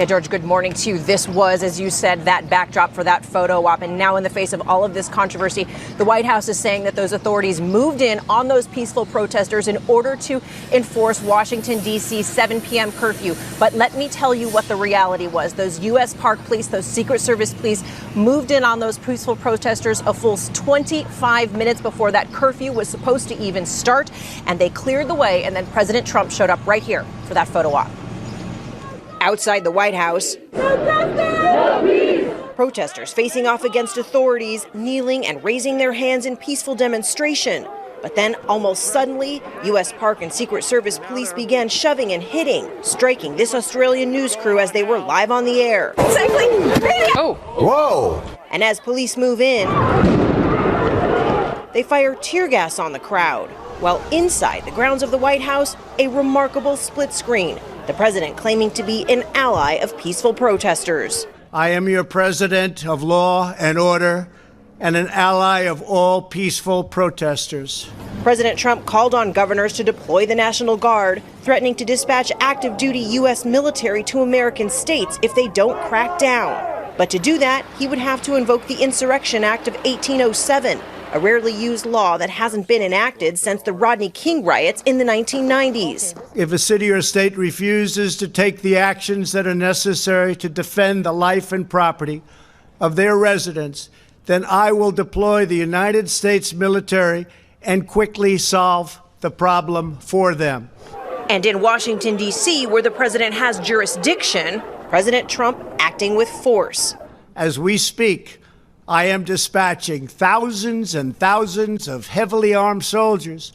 Yeah, George, good morning to you. This was, as you said, that backdrop for that photo op. And now in the face of all of this controversy, the White House is saying that those authorities moved in on those peaceful protesters in order to enforce Washington, D.C.'s 7 p.m. curfew. But let me tell you what the reality was. Those U.S. Park Police, those Secret Service police moved in on those peaceful protesters a full 25 minutes before that curfew was supposed to even start. And they cleared the way. And then President Trump showed up right here for that photo op. Outside the White House, protesters facing off against authorities, kneeling and raising their hands in peaceful demonstration. But then, almost suddenly, U.S. Park and Secret Service police began shoving and hitting, striking this Australian news crew as they were live on the air. Oh. Whoa! And as police move in, they fire tear gas on the crowd. While inside the grounds of the White House, a remarkable split screen. The president claiming to be an ally of peaceful protesters. I am your president of law and order and an ally of all peaceful protesters. President Trump called on governors to deploy the National Guard, threatening to dispatch active duty U.S. military to American states if they don't crack down. But to do that, he would have to invoke the Insurrection Act of 1807. A rarely used law that hasn't been enacted since the Rodney King riots in the 1990s. If a city or state refuses to take the actions that are necessary to defend the life and property of their residents, then I will deploy the United States military and quickly solve the problem for them. And in Washington, D.C., where the president has jurisdiction, President Trump acting with force. As we speak, I am dispatching thousands and thousands of heavily armed soldiers,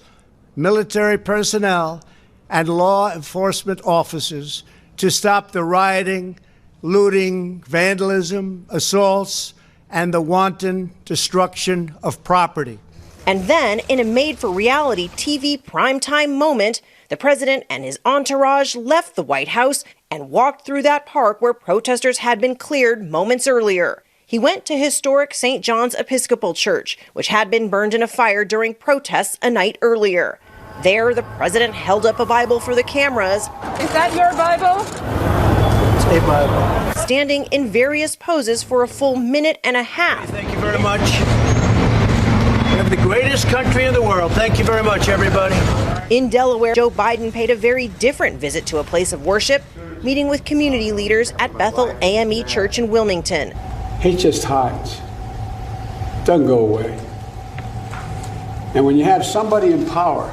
military personnel, and law enforcement officers to stop the rioting, looting, vandalism, assaults, and the wanton destruction of property. And then, in a made-for-reality TV primetime moment, the president and his entourage left the White House and walked through that park where protesters had been cleared moments earlier. He went to historic St. John's Episcopal Church, which had been burned in a fire during protests a night earlier. There, the president held up a Bible for the cameras. Is that your Bible? It's a Bible. Standing in various poses for a full minute and a half. Thank you very much. We have the greatest country in the world. Thank you very much, everybody. In Delaware, Joe Biden paid a very different visit to a place of worship, meeting with community leaders at Bethel AME Church in Wilmington. Hate just hides, doesn't go away. And when you have somebody in power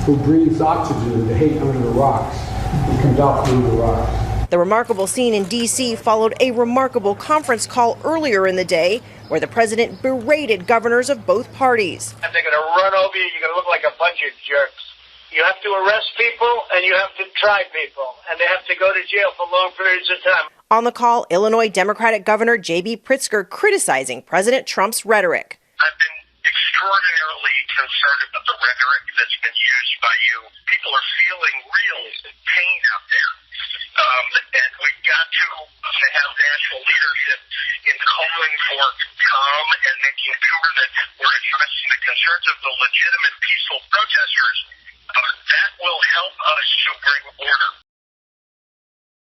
who breathes oxygen to hate under the rocks, it comes out through the rocks. The remarkable scene in D.C. followed a remarkable conference call earlier in the day where the president berated governors of both parties. They're going to run over you. You're going to look like a bunch of jerks. You have to arrest people and you have to try people, and they have to go to jail for long periods of time. On the call, Illinois Democratic Governor J.B. Pritzker criticizing President Trump's rhetoric. I've been extraordinarily concerned about the rhetoric that's been used by you. People are feeling real pain out there. And we've got to have national leadership in calling for calm and making sure that we're addressing the concerns of the legitimate peaceful protesters. That will help us to bring order.